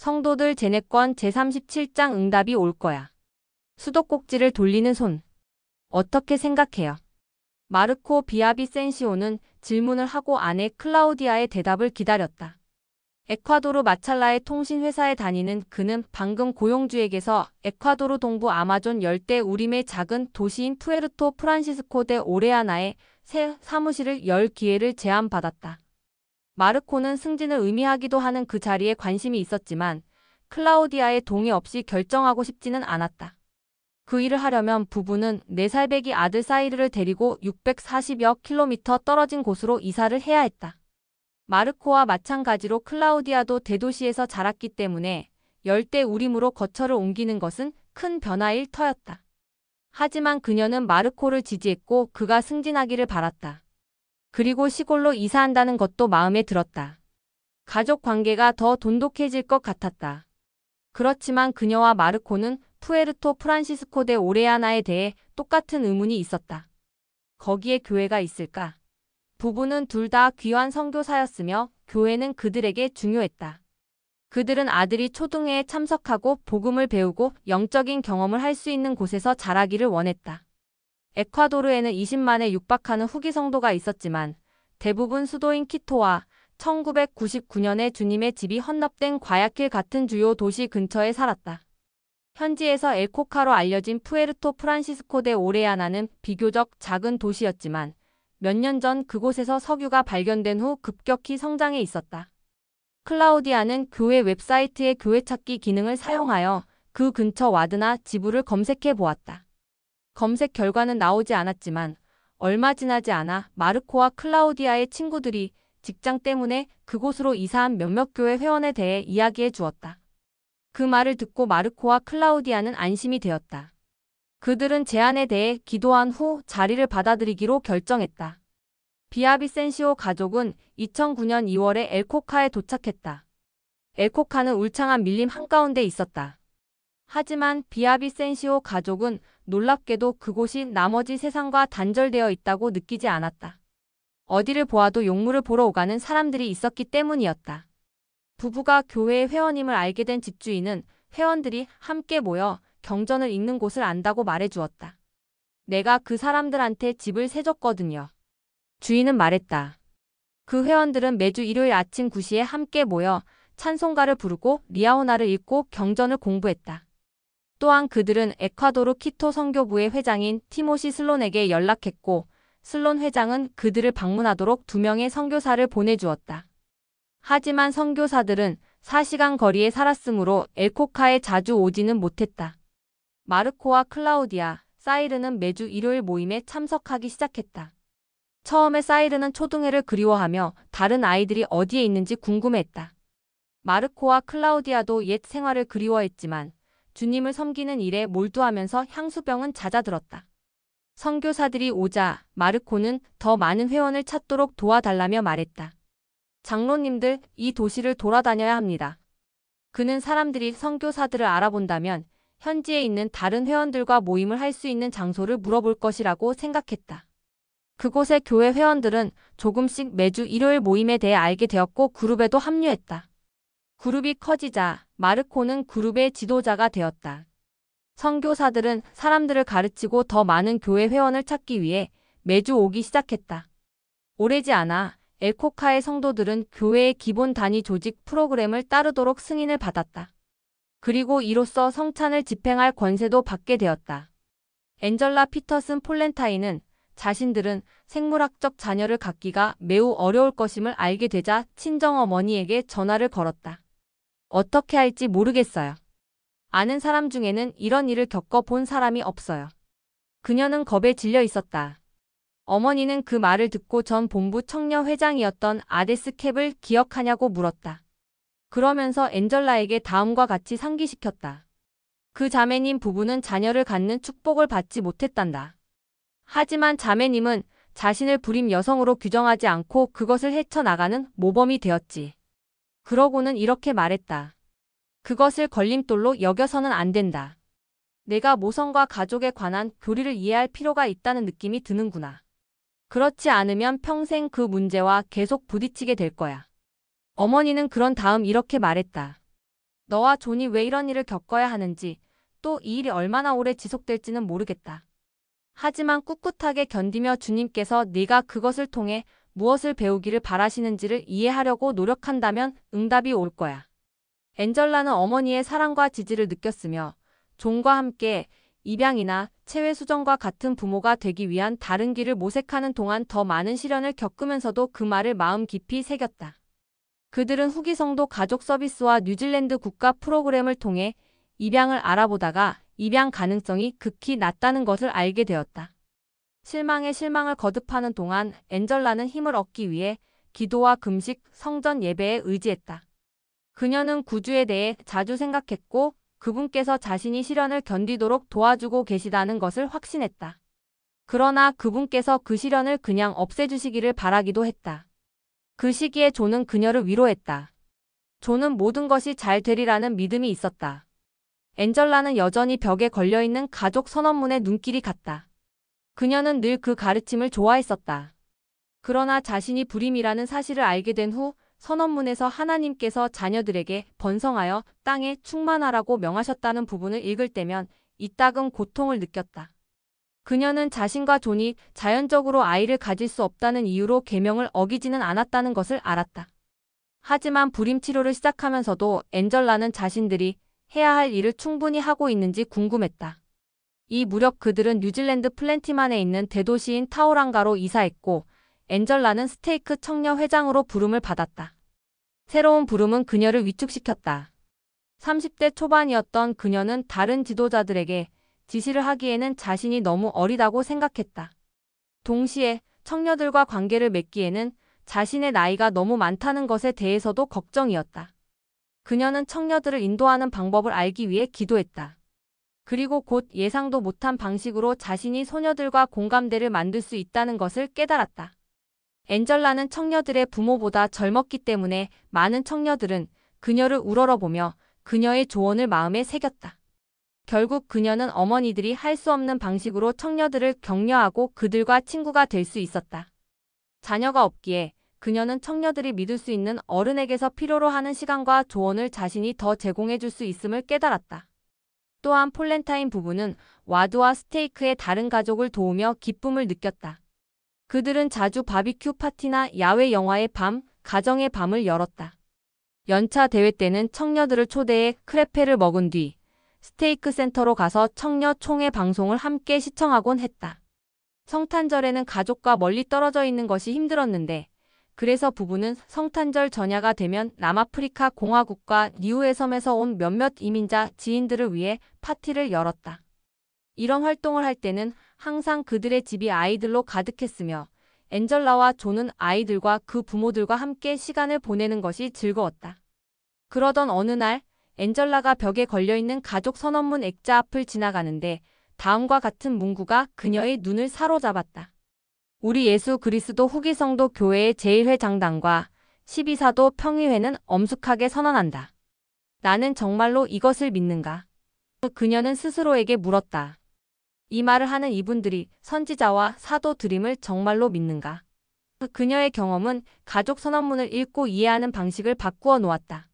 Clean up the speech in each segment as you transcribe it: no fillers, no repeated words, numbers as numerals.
성도들 제네권 제37장 응답이 올 거야. 수도꼭지를 돌리는 손. 어떻게 생각해요? 마르코 비아비센시오는 질문을 하고 아내 클라우디아의 대답을 기다렸다. 에콰도르 마찰라의 통신회사에 다니는 그는 방금 고용주에게서 에콰도르 동부 아마존 열대 우림의 작은 도시인 푸에르토 프란시스코 데 오레아나에 새 사무실을 열 기회를 제안받았다. 마르코는 승진을 의미하기도 하는 그 자리에 관심이 있었지만 클라우디아의 동의 없이 결정하고 싶지는 않았다. 그 일을 하려면 부부는 4살배기 아들 사이르를 데리고 640여 킬로미터 떨어진 곳으로 이사를 해야 했다. 마르코와 마찬가지로 클라우디아도 대도시에서 자랐기 때문에 열대 우림으로 거처를 옮기는 것은 큰 변화일 터였다. 하지만 그녀는 마르코를 지지했고 그가 승진하기를 바랐다. 그리고 시골로 이사한다는 것도 마음에 들었다. 가족 관계가 더 돈독해질 것 같았다. 그렇지만 그녀와 마르코는 푸에르토 프란시스코 데 오레아나에 대해 똑같은 의문이 있었다. 거기에 교회가 있을까? 부부는 둘 다 귀환 선교사였으며 교회는 그들에게 중요했다. 그들은 아들이 초등회에 참석하고 복음을 배우고 영적인 경험을 할 수 있는 곳에서 자라기를 원했다. 에콰도르에는 20만에 육박하는 후기 성도가 있었지만 대부분 수도인 키토와 1999년에 주님의 집이 헌납된 과야킬 같은 주요 도시 근처에 살았다. 현지에서 엘코카로 알려진 푸에르토 프란시스코 데 오레아나는 비교적 작은 도시였지만 몇 년 전 그곳에서 석유가 발견된 후 급격히 성장해 있었다. 클라우디아는 교회 웹사이트의 교회 찾기 기능을 사용하여 그 근처 와드나 지부를 검색해 보았다. 검색 결과는 나오지 않았지만 얼마 지나지 않아 마르코와 클라우디아의 친구들이 직장 때문에 그곳으로 이사한 몇몇 교회 회원에 대해 이야기해 주었다. 그 말을 듣고 마르코와 클라우디아는 안심이 되었다. 그들은 제안에 대해 기도한 후 자리를 받아들이기로 결정했다. 비아비센시오 가족은 2009년 2월에 엘코카에 도착했다. 엘코카는 울창한 밀림 한가운데 있었다. 하지만 비아비센시오 가족은 놀랍게도 그곳이 나머지 세상과 단절되어 있다고 느끼지 않았다. 어디를 보아도 용물을 보러 오가는 사람들이 있었기 때문이었다. 부부가 교회의 회원임을 알게 된 집주인은 회원들이 함께 모여 경전을 읽는 곳을 안다고 말해주었다. 내가 그 사람들한테 집을 세줬거든요. 주인은 말했다. 그 회원들은 매주 일요일 아침 9시에 함께 모여 찬송가를 부르고 리아오나를 읽고 경전을 공부했다. 또한 그들은 에콰도르 키토 선교부의 회장인 티모시 슬론에게 연락했고 슬론 회장은 그들을 방문하도록 2명의 선교사를 보내주었다. 하지만 선교사들은 4시간 거리에 살았으므로 엘코카에 자주 오지는 못했다. 마르코와 클라우디아, 사이르는 매주 일요일 모임에 참석하기 시작했다. 처음에 사이르는 초등회를 그리워하며 다른 아이들이 어디에 있는지 궁금해했다. 마르코와 클라우디아도 옛 생활을 그리워했지만 주님을 섬기는 일에 몰두하면서 향수병은 잦아들었다. 선교사들이 오자 마르코는 더 많은 회원을 찾도록 도와달라며 말했다. 장로님들, 이 도시를 돌아다녀야 합니다. 그는 사람들이 선교사들을 알아본다면 현지에 있는 다른 회원들과 모임을 할 수 있는 장소를 물어볼 것이라고 생각했다. 그곳의 교회 회원들은 조금씩 매주 일요일 모임에 대해 알게 되었고 그룹에도 합류했다. 그룹이 커지자 마르코는 그룹의 지도자가 되었다. 선교사들은 사람들을 가르치고 더 많은 교회 회원을 찾기 위해 매주 오기 시작했다. 오래지 않아 엘코카의 성도들은 교회의 기본 단위 조직 프로그램을 따르도록 승인을 받았다. 그리고 이로써 성찬을 집행할 권세도 받게 되었다. 엔젤라 피터슨 폴렌타인은 자신들은 생물학적 자녀를 갖기가 매우 어려울 것임을 알게 되자 친정어머니에게 전화를 걸었다. 어떻게 할지 모르겠어요. 아는 사람 중에는 이런 일을 겪어본 사람이 없어요. 그녀는 겁에 질려 있었다. 어머니는 그 말을 듣고 전 본부 청년 회장이었던 아데스 캡을 기억하냐고 물었다. 그러면서 엔젤라에게 다음과 같이 상기시켰다. 그 자매님 부부는 자녀를 갖는 축복을 받지 못했단다. 하지만 자매님은 자신을 불임 여성으로 규정하지 않고 그것을 헤쳐나가는 모범이 되었지. 그러고는 이렇게 말했다. 그것을 걸림돌로 여겨서는 안 된다. 내가 모성과 가족에 관한 교리를 이해할 필요가 있다는 느낌이 드는구나. 그렇지 않으면 평생 그 문제와 계속 부딪히게 될 거야. 어머니는 그런 다음 이렇게 말했다. 너와 존이 왜 이런 일을 겪어야 하는지, 또 이 일이 얼마나 오래 지속될지는 모르겠다. 하지만 꿋꿋하게 견디며 주님께서 네가 그것을 통해 무엇을 배우기를 바라시는지를 이해하려고 노력한다면 응답이 올 거야. 엔젤라는 어머니의 사랑과 지지를 느꼈으며 존과 함께 입양이나 체외 수정과 같은 부모가 되기 위한 다른 길을 모색하는 동안 더 많은 시련을 겪으면서도 그 말을 마음 깊이 새겼다. 그들은 후기 성도 가족 서비스와 뉴질랜드 국가 프로그램을 통해 입양을 알아보다가 입양 가능성이 극히 낮다는 것을 알게 되었다. 실망에 실망을 거듭하는 동안 엔젤라는 힘을 얻기 위해 기도와 금식, 성전 예배에 의지했다. 그녀는 구주에 대해 자주 생각했고 그분께서 자신이 시련을 견디도록 도와주고 계시다는 것을 확신했다. 그러나 그분께서 그 시련을 그냥 없애주시기를 바라기도 했다. 그 시기에 존은 그녀를 위로했다. 존은 모든 것이 잘 되리라는 믿음이 있었다. 엔젤라는 여전히 벽에 걸려있는 가족 선언문에 눈길이 갔다. 그녀는 늘 그 가르침을 좋아했었다. 그러나 자신이 불임이라는 사실을 알게 된 후 선언문에서 하나님께서 자녀들에게 번성하여 땅에 충만하라고 명하셨다는 부분을 읽을 때면 이따금 고통을 느꼈다. 그녀는 자신과 존이 자연적으로 아이를 가질 수 없다는 이유로 계명을 어기지는 않았다는 것을 알았다. 하지만 불임 치료를 시작하면서도 엔젤라는 자신들이 해야 할 일을 충분히 하고 있는지 궁금했다. 이 무렵 그들은 뉴질랜드 플랜티만에 있는 대도시인 타우랑가로 이사했고 엔젤라는 스테이크 청년 회장으로 부름을 받았다. 새로운 부름은 그녀를 위축시켰다. 30대 초반이었던 그녀는 다른 지도자들에게 지시를 하기에는 자신이 너무 어리다고 생각했다. 동시에 청년들과 관계를 맺기에는 자신의 나이가 너무 많다는 것에 대해서도 걱정이었다. 그녀는 청년들을 인도하는 방법을 알기 위해 기도했다. 그리고 곧 예상도 못한 방식으로 자신이 소녀들과 공감대를 만들 수 있다는 것을 깨달았다. 엔젤라는 청녀들의 부모보다 젊었기 때문에 많은 청녀들은 그녀를 우러러보며 그녀의 조언을 마음에 새겼다. 결국 그녀는 어머니들이 할 수 없는 방식으로 청녀들을 격려하고 그들과 친구가 될 수 있었다. 자녀가 없기에 그녀는 청녀들이 믿을 수 있는 어른에게서 필요로 하는 시간과 조언을 자신이 더 제공해 줄 수 있음을 깨달았다. 또한 폴렌타인 부부는 와드와 스테이크의 다른 가족을 도우며 기쁨을 느꼈다. 그들은 자주 바비큐 파티나 야외 영화의 밤, 가정의 밤을 열었다. 연차 대회 때는 청녀들을 초대해 크레페를 먹은 뒤 스테이크 센터로 가서 청녀 총회 방송을 함께 시청하곤 했다. 성탄절에는 가족과 멀리 떨어져 있는 것이 힘들었는데 그래서 부부는 성탄절 전야가 되면 남아프리카 공화국과 니우에 섬에서 온 몇몇 이민자 지인들을 위해 파티를 열었다. 이런 활동을 할 때는 항상 그들의 집이 아이들로 가득했으며 엔젤라와 존은 아이들과 그 부모들과 함께 시간을 보내는 것이 즐거웠다. 그러던 어느 날 엔젤라가 벽에 걸려있는 가족 선언문 액자 앞을 지나가는데 다음과 같은 문구가 그녀의 눈을 사로잡았다. 우리 예수 그리스도 후기 성도 교회의 제1회 장단과 12사도 평의회는 엄숙하게 선언한다. 나는 정말로 이것을 믿는가? 그녀는 스스로에게 물었다. 이 말을 하는 이분들이 선지자와 사도들임을 정말로 믿는가? 그녀의 경험은 가족 선언문을 읽고 이해하는 방식을 바꾸어 놓았다.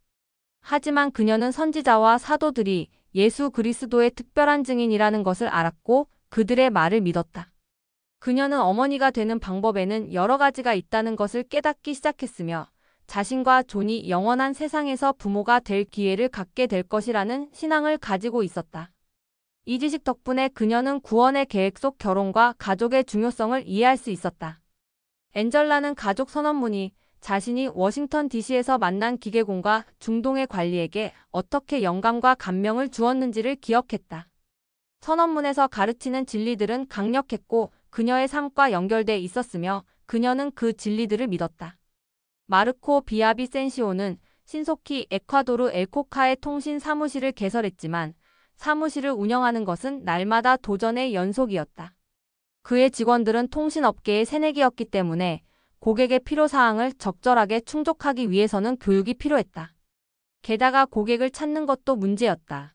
하지만 그녀는 선지자와 사도들이 예수 그리스도의 특별한 증인이라는 것을 알았고 그들의 말을 믿었다. 그녀는 어머니가 되는 방법에는 여러 가지가 있다는 것을 깨닫기 시작했으며 자신과 존이 영원한 세상에서 부모가 될 기회를 갖게 될 것이라는 신앙을 가지고 있었다. 이 지식 덕분에 그녀는 구원의 계획 속 결혼과 가족의 중요성을 이해할 수 있었다. 엔젤라는 가족 선언문이 자신이 워싱턴 DC에서 만난 기계공과 중동의 관리에게 어떻게 영감과 감명을 주었는지를 기억했다. 선언문에서 가르치는 진리들은 강력했고 그녀의 삶과 연결돼 있었으며 그녀는 그 진리들을 믿었다. 마르코 비아비센시오는 신속히 에콰도르 엘코카의 통신 사무실을 개설했지만 사무실을 운영하는 것은 날마다 도전의 연속이었다. 그의 직원들은 통신업계의 새내기였기 때문에 고객의 필요사항을 적절하게 충족하기 위해서는 교육이 필요했다. 게다가 고객을 찾는 것도 문제였다.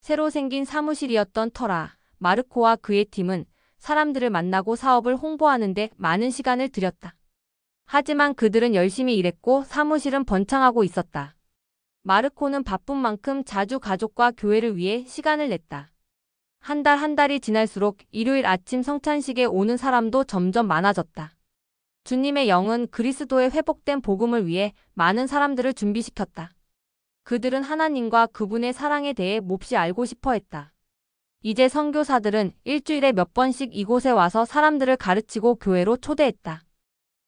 새로 생긴 사무실이었던 터라 마르코와 그의 팀은 사람들을 만나고 사업을 홍보하는 데 많은 시간을 들였다. 하지만 그들은 열심히 일했고 사무실은 번창하고 있었다. 마르코는 바쁜 만큼 자주 가족과 교회를 위해 시간을 냈다. 한 달 한 달이 지날수록 일요일 아침 성찬식에 오는 사람도 점점 많아졌다. 주님의 영은 그리스도의 회복된 복음을 위해 많은 사람들을 준비시켰다. 그들은 하나님과 그분의 사랑에 대해 몹시 알고 싶어 했다. 이제 선교사들은 일주일에 몇 번씩 이곳에 와서 사람들을 가르치고 교회로 초대했다.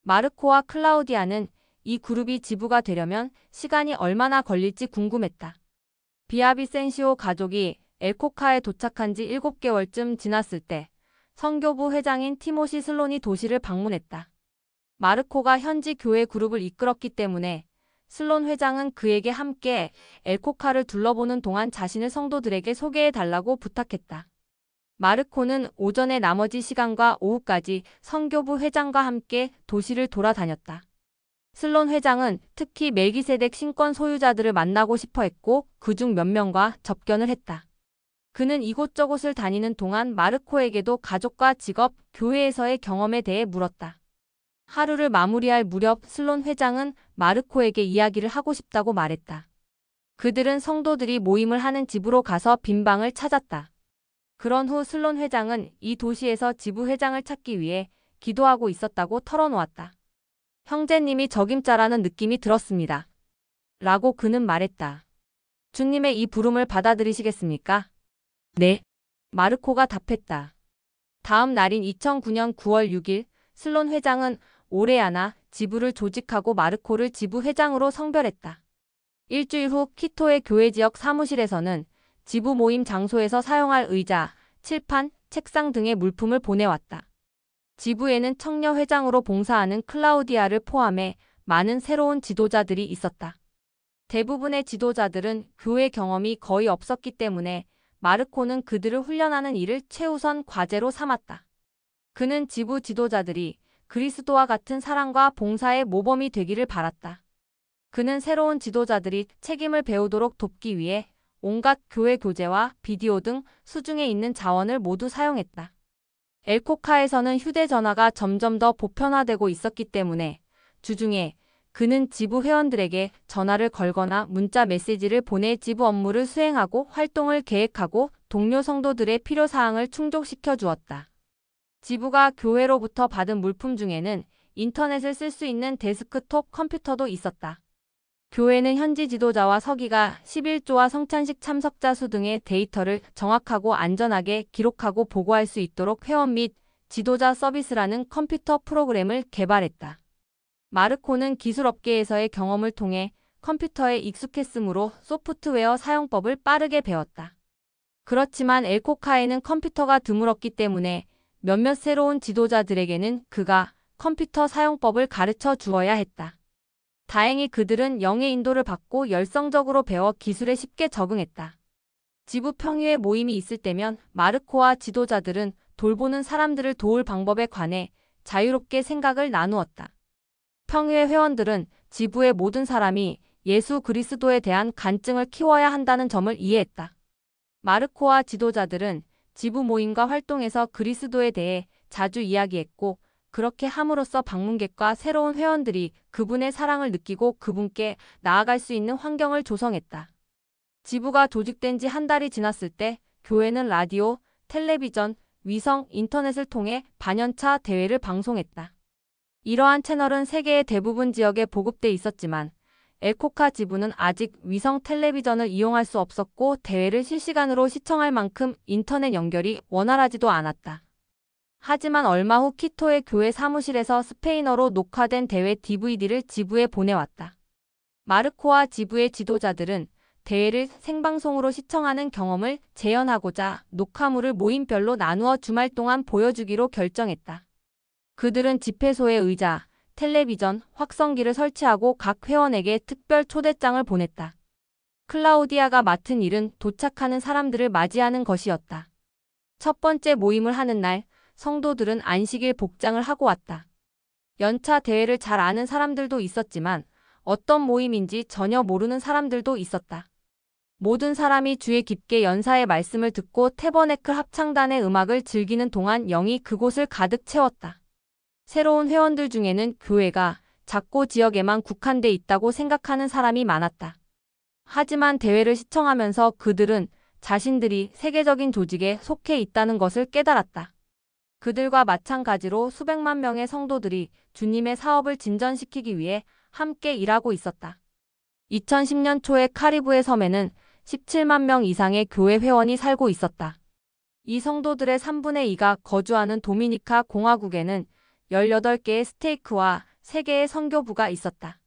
마르코와 클라우디아는 이 그룹이 지부가 되려면 시간이 얼마나 걸릴지 궁금했다. 비아비센시오 가족이 엘코카에 도착한 지 7개월쯤 지났을 때 선교부 회장인 티모시 슬론이 도시를 방문했다. 마르코가 현지 교회 그룹을 이끌었기 때문에 슬론 회장은 그에게 함께 엘코카를 둘러보는 동안 자신을 성도들에게 소개해달라고 부탁했다. 마르코는 오전에 나머지 시간과 오후까지 선교부 회장과 함께 도시를 돌아다녔다. 슬론 회장은 특히 멜기세덱 신권 소유자들을 만나고 싶어 했고 그중 몇 명과 접견을 했다. 그는 이곳저곳을 다니는 동안 마르코에게도 가족과 직업, 교회에서의 경험에 대해 물었다. 하루를 마무리할 무렵 슬론 회장은 마르코에게 이야기를 하고 싶다고 말했다. 그들은 성도들이 모임을 하는 집으로 가서 빈 방을 찾았다. 그런 후 슬론 회장은 이 도시에서 지부 회장을 찾기 위해 기도하고 있었다고 털어놓았다. 형제님이 적임자라는 느낌이 들었습니다. 라고 그는 말했다. 주님의 이 부름을 받아들이시겠습니까? 네. 마르코가 답했다. 다음 날인 2009년 9월 6일 슬론 회장은 오레아나 지부를 조직하고 마르코를 지부 회장으로 성별했다. 일주일 후 키토의 교회 지역 사무실에서는 지부 모임 장소에서 사용할 의자, 칠판, 책상 등의 물품을 보내왔다. 지부에는 청년 회장으로 봉사하는 클라우디아를 포함해 많은 새로운 지도자들이 있었다. 대부분의 지도자들은 교회 경험이 거의 없었기 때문에 마르코는 그들을 훈련하는 일을 최우선 과제로 삼았다. 그는 지부 지도자들이 그리스도와 같은 사랑과 봉사의 모범이 되기를 바랐다. 그는 새로운 지도자들이 책임을 배우도록 돕기 위해 온갖 교회 교재와 비디오 등 수중에 있는 자원을 모두 사용했다. 엘코카에서는 휴대전화가 점점 더 보편화되고 있었기 때문에 주중에 그는 지부 회원들에게 전화를 걸거나 문자 메시지를 보내 지부 업무를 수행하고 활동을 계획하고 동료 성도들의 필요사항을 충족시켜 주었다. 지부가 교회로부터 받은 물품 중에는 인터넷을 쓸 수 있는 데스크톱 컴퓨터도 있었다. 교회는 현지 지도자와 서기가 11조와 성찬식 참석자 수 등의 데이터를 정확하고 안전하게 기록하고 보고할 수 있도록 회원 및 지도자 서비스라는 컴퓨터 프로그램을 개발했다. 마르코는 기술업계에서의 경험을 통해 컴퓨터에 익숙했으므로 소프트웨어 사용법을 빠르게 배웠다. 그렇지만 엘코카에는 컴퓨터가 드물었기 때문에 몇몇 새로운 지도자들에게는 그가 컴퓨터 사용법을 가르쳐 주어야 했다. 다행히 그들은 영의 인도를 받고 열성적으로 배워 기술에 쉽게 적응했다. 지부 평의회 모임이 있을 때면 마르코와 지도자들은 돌보는 사람들을 도울 방법에 관해 자유롭게 생각을 나누었다. 평의회 회원들은 지부의 모든 사람이 예수 그리스도에 대한 간증을 키워야 한다는 점을 이해했다. 마르코와 지도자들은 지부 모임과 활동에서 그리스도에 대해 자주 이야기했고 그렇게 함으로써 방문객과 새로운 회원들이 그분의 사랑을 느끼고 그분께 나아갈 수 있는 환경을 조성했다. 지부가 조직된 지 한 달이 지났을 때 교회는 라디오, 텔레비전, 위성, 인터넷을 통해 반년차 대회를 방송했다. 이러한 채널은 세계의 대부분 지역에 보급돼 있었지만 엘코카 지부는 아직 위성 텔레비전을 이용할 수 없었고 대회를 실시간으로 시청할 만큼 인터넷 연결이 원활하지도 않았다. 하지만 얼마 후 키토의 교회 사무실에서 스페인어로 녹화된 대회 DVD를 지부에 보내왔다. 마르코와 지부의 지도자들은 대회를 생방송으로 시청하는 경험을 재현하고자 녹화물을 모임별로 나누어 주말 동안 보여주기로 결정했다. 그들은 집회소에 의자, 텔레비전, 확성기를 설치하고 각 회원에게 특별 초대장을 보냈다. 클라우디아가 맡은 일은 도착하는 사람들을 맞이하는 것이었다. 첫 번째 모임을 하는 날, 성도들은 안식일 복장을 하고 왔다. 연차 대회를 잘 아는 사람들도 있었지만 어떤 모임인지 전혀 모르는 사람들도 있었다. 모든 사람이 주의 깊게 연사의 말씀을 듣고 태버네클 합창단의 음악을 즐기는 동안 영이 그곳을 가득 채웠다. 새로운 회원들 중에는 교회가 작고 지역에만 국한돼 있다고 생각하는 사람이 많았다. 하지만 대회를 시청하면서 그들은 자신들이 세계적인 조직에 속해 있다는 것을 깨달았다. 그들과 마찬가지로 수백만 명의 성도들이 주님의 사업을 진전시키기 위해 함께 일하고 있었다. 2010년 초에 카리브해 섬에는 17만 명 이상의 교회 회원이 살고 있었다. 이 성도들의 3분의 2가 거주하는 도미니카 공화국에는 18개의 스테이크와 3개의 선교부가 있었다.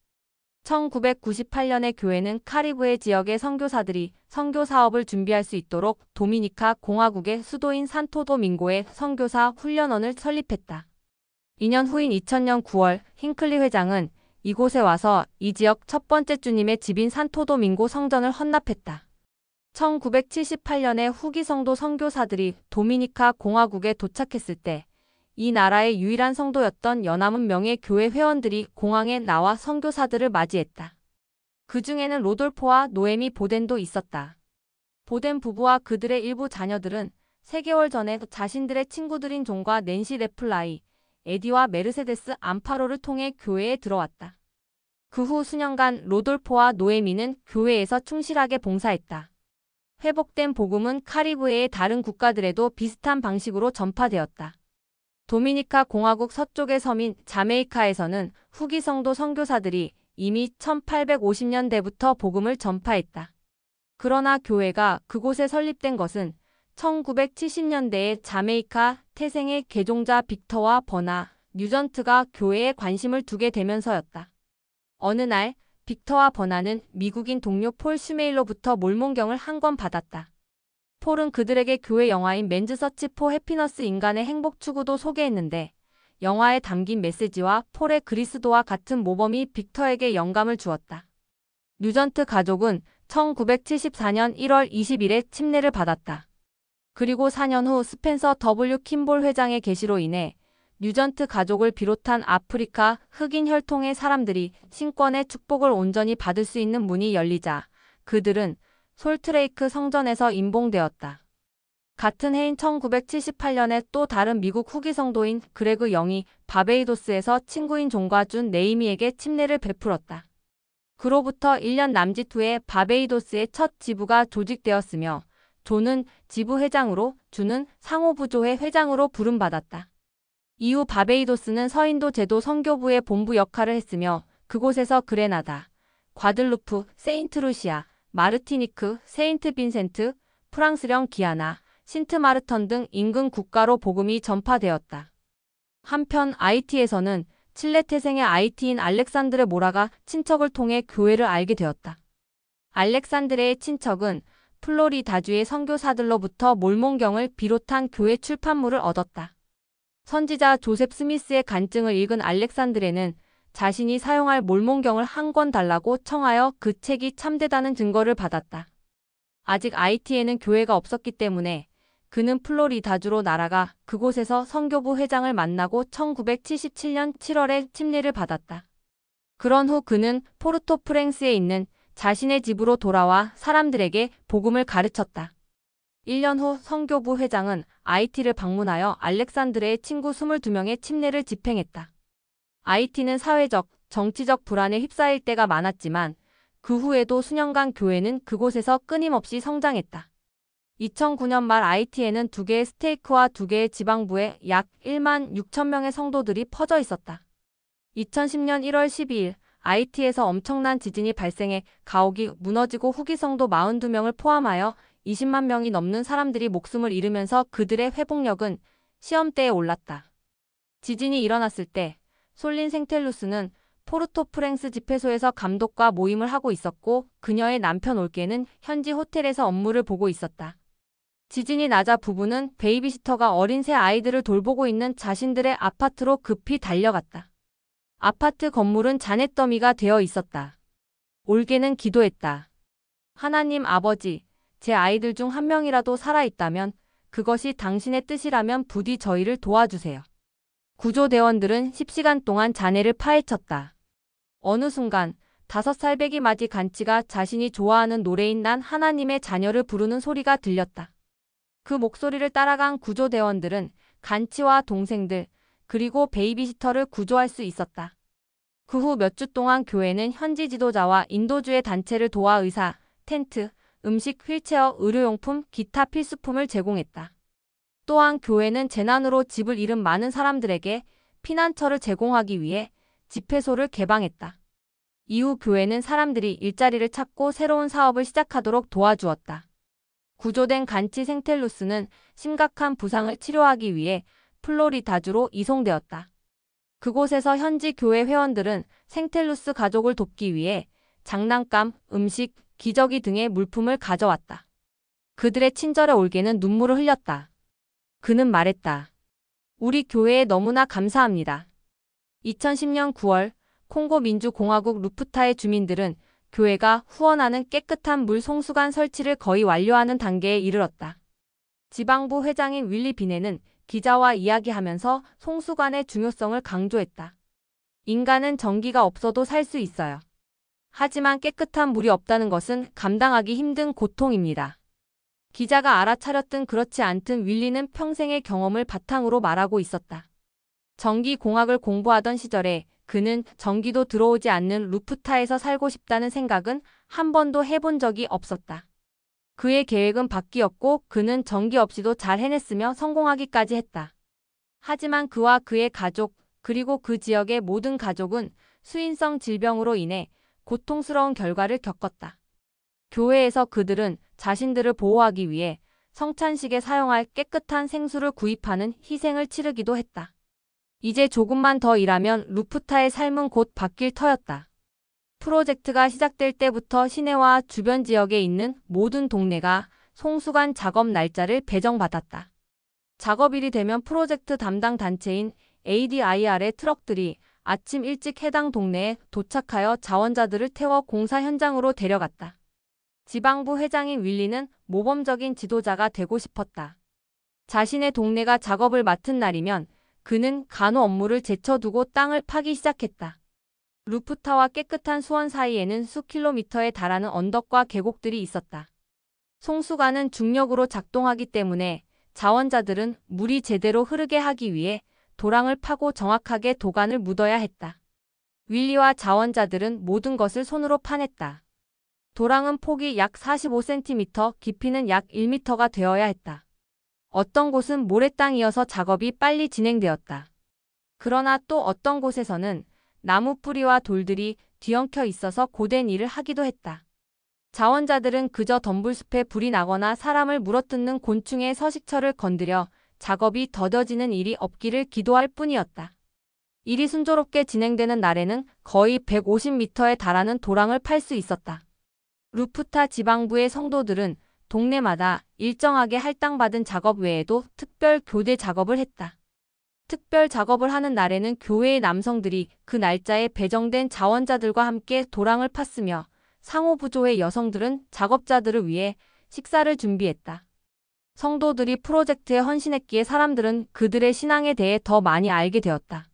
1998년에 교회는 카리브해 지역의 선교사들이 선교 사업을 준비할 수 있도록 도미니카 공화국의 수도인 산토도밍고에 선교사 훈련원을 설립했다. 2년 후인 2000년 9월 힌클리 회장은 이곳에 와서 이 지역 첫 번째 주님의 집인 산토도밍고 성전을 헌납했다. 1978년에 후기 성도 선교사들이 도미니카 공화국에 도착했을 때 이 나라의 유일한 성도였던 연남은 명의 교회 회원들이 공항에 나와 선교사들을 맞이했다. 그 중에는 로돌포와 노에미 보덴도 있었다. 보덴 부부와 그들의 일부 자녀들은 3개월 전에 자신들의 친구들인 존과 낸시 레플라이, 에디와 메르세데스 암파로를 통해 교회에 들어왔다. 그 후 수년간 로돌포와 노에미는 교회에서 충실하게 봉사했다. 회복된 복음은 카리브해의 다른 국가들에도 비슷한 방식으로 전파되었다. 도미니카 공화국 서쪽의 섬인 자메이카에서는 후기 성도 선교사들이 이미 1850년대부터 복음을 전파했다. 그러나 교회가 그곳에 설립된 것은 1970년대에 자메이카 태생의 개종자 빅터와 버나 뉴전트가 교회에 관심을 두게 되면서였다. 어느 날 빅터와 버나는 미국인 동료 폴 슈메일로부터 몰몬경을 한 권 받았다. 폴은 그들에게 교회 영화인 맨즈 서치 포 해피너스 인간의 행복 추구도 소개했는데 영화에 담긴 메시지와 폴의 그리스도와 같은 모범이 빅터에게 영감을 주었다. 뉴전트 가족은 1974년 1월 20일에 침례를 받았다. 그리고 4년 후 스펜서 W. 킴볼 회장의 계시로 인해 뉴전트 가족을 비롯한 아프리카 흑인 혈통의 사람들이 신권의 축복을 온전히 받을 수 있는 문이 열리자 그들은 솔트레이크 성전에서 임봉되었다. 같은 해인 1978년에 또 다른 미국 후기 성도인 그레그 영이 바베이도스에서 친구인 존과 준 네이미에게 침례를 베풀었다. 그로부터 1년 남짓 후에 바베이도스의 첫 지부가 조직되었으며 존은 지부 회장으로, 준은 상호부조회 회장으로 부름받았다. 이후 바베이도스는 서인도 제도 선교부의 본부 역할을 했으며 그곳에서 그레나다, 과들루프, 세인트루시아, 마르티니크, 세인트 빈센트, 프랑스령 기아나, 신트마르턴 등 인근 국가로 복음이 전파되었다. 한편 아이티에서는 칠레 태생의 아이티인 알렉산드레 모라가 친척을 통해 교회를 알게 되었다. 알렉산드레의 친척은 플로리다주의 선교사들로부터 몰몬경을 비롯한 교회 출판물을 얻었다. 선지자 조셉 스미스의 간증을 읽은 알렉산드레는 자신이 사용할 몰몬경을 한 권 달라고 청하여 그 책이 참되다는 증거를 받았다. 아직 아이티에는 교회가 없었기 때문에 그는 플로리다주로 날아가 그곳에서 선교부 회장을 만나고 1977년 7월에 침례를 받았다. 그런 후 그는 포르토프랭스에 있는 자신의 집으로 돌아와 사람들에게 복음을 가르쳤다. 1년 후 선교부 회장은 아이티를 방문하여 알렉산드레의 친구 22명의 침례를 집행했다. 아이티는 사회적, 정치적 불안에 휩싸일 때가 많았지만 그 후에도 수년간 교회는 그곳에서 끊임없이 성장했다. 2009년 말 아이티에는 2개의 스테이크와 2개의 지방부에 약 1만 6천 명의 성도들이 퍼져 있었다. 2010년 1월 12일 아이티에서 엄청난 지진이 발생해 가옥이 무너지고 후기 성도 42명을 포함하여 20만 명이 넘는 사람들이 목숨을 잃으면서 그들의 회복력은 시험대에 올랐다. 지진이 일어났을 때 솔린 생텔루스는 포르토프랭스 집회소에서 감독과 모임을 하고 있었고 그녀의 남편 올게는 현지 호텔에서 업무를 보고 있었다. 지진이 나자 부부는 베이비시터가 어린 새 아이들을 돌보고 있는 자신들의 아파트로 급히 달려갔다. 아파트 건물은 잔해더미가 되어 있었다. 올게는 기도했다. 하나님 아버지, 제 아이들 중 한 명이라도 살아있다면 그것이 당신의 뜻이라면 부디 저희를 도와주세요. 구조대원들은 10시간 동안 잔해를 파헤쳤다. 어느 순간 5살 배기 맞이 간치가 자신이 좋아하는 노래인 난 하나님의 자녀를 부르는 소리가 들렸다. 그 목소리를 따라간 구조대원들은 간치와 동생들 그리고 베이비시터를 구조할 수 있었다. 그 후 몇 주 동안 교회는 현지 지도자와 인도주의 단체를 도와 의사, 텐트, 음식, 휠체어, 의료용품, 기타 필수품을 제공했다. 또한 교회는 재난으로 집을 잃은 많은 사람들에게 피난처를 제공하기 위해 집회소를 개방했다. 이후 교회는 사람들이 일자리를 찾고 새로운 사업을 시작하도록 도와주었다. 구조된 간치 생텔루스는 심각한 부상을 치료하기 위해 플로리다주로 이송되었다. 그곳에서 현지 교회 회원들은 생텔루스 가족을 돕기 위해 장난감, 음식, 기저귀 등의 물품을 가져왔다. 그들의 친절에 올게는 눈물을 흘렸다. 그는 말했다. 우리 교회에 너무나 감사합니다. 2010년 9월 콩고 민주공화국 루프타의 주민들은 교회가 후원하는 깨끗한 물 송수관 설치를 거의 완료하는 단계에 이르렀다. 지방부 회장인 윌리 비네는 기자와 이야기하면서 송수관의 중요성을 강조했다. 인간은 전기가 없어도 살 수 있어요. 하지만 깨끗한 물이 없다는 것은 감당하기 힘든 고통입니다. 기자가 알아차렸든 그렇지 않든 윌리는 평생의 경험을 바탕으로 말하고 있었다. 전기공학을 공부하던 시절에 그는 전기도 들어오지 않는 루프타에서 살고 싶다는 생각은 한 번도 해본 적이 없었다. 그의 계획은 바뀌었고 그는 전기 없이도 잘 해냈으며 성공하기까지 했다. 하지만 그와 그의 가족, 그리고 그 지역의 모든 가족은 수인성 질병으로 인해 고통스러운 결과를 겪었다. 교회에서 그들은 자신들을 보호하기 위해 성찬식에 사용할 깨끗한 생수를 구입하는 희생을 치르기도 했다. 이제 조금만 더 일하면 루프타의 삶은 곧 바뀔 터였다. 프로젝트가 시작될 때부터 시내와 주변 지역에 있는 모든 동네가 송수관 작업 날짜를 배정받았다. 작업일이 되면 프로젝트 담당 단체인 ADIR의 트럭들이 아침 일찍 해당 동네에 도착하여 자원자들을 태워 공사 현장으로 데려갔다. 지방부 회장인 윌리는 모범적인 지도자가 되고 싶었다. 자신의 동네가 작업을 맡은 날이면 그는 간호 업무를 제쳐두고 땅을 파기 시작했다. 루프타와 깨끗한 수원 사이에는 수킬로미터에 달하는 언덕과 계곡들이 있었다. 송수관은 중력으로 작동하기 때문에 자원자들은 물이 제대로 흐르게 하기 위해 도랑을 파고 정확하게 도관을 묻어야 했다. 윌리와 자원자들은 모든 것을 손으로 파냈다. 도랑은 폭이 약 45cm, 깊이는 약 1m가 되어야 했다. 어떤 곳은 모래땅이어서 작업이 빨리 진행되었다. 그러나 또 어떤 곳에서는 나무 뿌리와 돌들이 뒤엉켜 있어서 고된 일을 하기도 했다. 자원자들은 그저 덤불숲에 불이 나거나 사람을 물어뜯는 곤충의 서식처를 건드려 작업이 더뎌지는 일이 없기를 기도할 뿐이었다. 일이 순조롭게 진행되는 날에는 거의 150m에 달하는 도랑을 팔 수 있었다. 루프타 지방부의 성도들은 동네마다 일정하게 할당받은 작업 외에도 특별 교대 작업을 했다. 특별 작업을 하는 날에는 교회의 남성들이 그 날짜에 배정된 자원자들과 함께 도랑을 팠으며 상호부조의 여성들은 작업자들을 위해 식사를 준비했다. 성도들이 프로젝트에 헌신했기에 사람들은 그들의 신앙에 대해 더 많이 알게 되었다.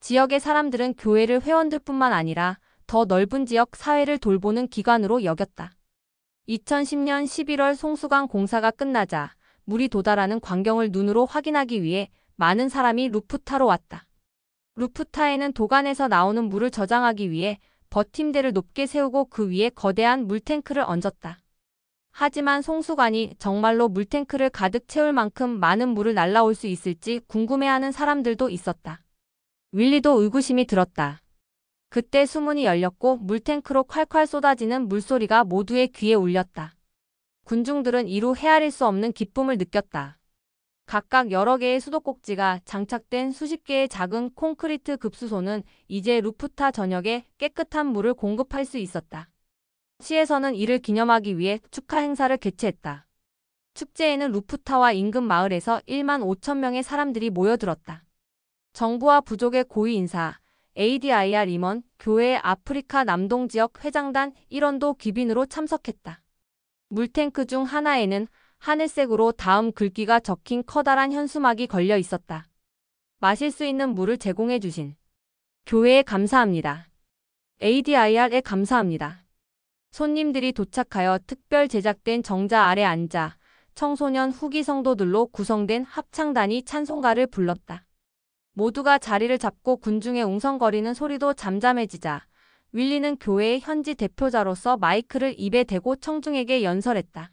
지역의 사람들은 교회를 회원들뿐만 아니라 더 넓은 지역 사회를 돌보는 기관으로 여겼다. 2010년 11월 송수관 공사가 끝나자 물이 도달하는 광경을 눈으로 확인하기 위해 많은 사람이 루프타로 왔다. 루프타에는 도관에서 나오는 물을 저장하기 위해 버팀대를 높게 세우고 그 위에 거대한 물탱크를 얹었다. 하지만 송수관이 정말로 물탱크를 가득 채울 만큼 많은 물을 날라올 수 있을지 궁금해하는 사람들도 있었다. 윌리도 의구심이 들었다. 그때 수문이 열렸고 물탱크로 콸콸 쏟아지는 물소리가 모두의 귀에 울렸다. 군중들은 이루 헤아릴 수 없는 기쁨을 느꼈다. 각각 여러 개의 수도꼭지가 장착된 수십 개의 작은 콘크리트 급수소는 이제 루프타 전역에 깨끗한 물을 공급할 수 있었다. 시에서는 이를 기념하기 위해 축하 행사를 개최했다. 축제에는 루프타와 인근 마을에서 1만 5천 명의 사람들이 모여들었다. 정부와 부족의 고위 인사, ADIR 임원, 교회의 아프리카 남동 지역 회장단 일원도 귀빈으로 참석했다. 물탱크 중 하나에는 하늘색으로 다음 글귀가 적힌 커다란 현수막이 걸려 있었다. 마실 수 있는 물을 제공해 주신 교회에 감사합니다. ADIR에 감사합니다. 손님들이 도착하여 특별 제작된 정자 아래 앉아 청소년 후기 성도들로 구성된 합창단이 찬송가를 불렀다. 모두가 자리를 잡고 군중의 웅성거리는 소리도 잠잠해지자 윌리는 교회의 현지 대표자로서 마이크를 입에 대고 청중에게 연설했다.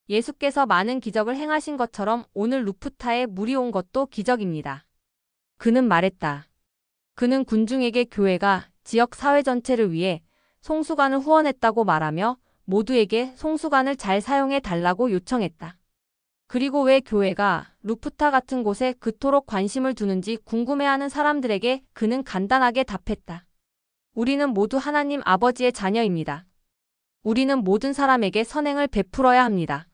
예수께서 많은 기적을 행하신 것처럼 오늘 루프타에 물이 온 것도 기적입니다. 그는 말했다. 그는 군중에게 교회가 지역 사회 전체를 위해 송수관을 후원했다고 말하며 모두에게 송수관을 잘 사용해 달라고 요청했다. 그리고 왜 교회가 루프타 같은 곳에 그토록 관심을 두는지 궁금해하는 사람들에게 그는 간단하게 답했다. 우리는 모두 하나님 아버지의 자녀입니다. 우리는 모든 사람에게 선행을 베풀어야 합니다.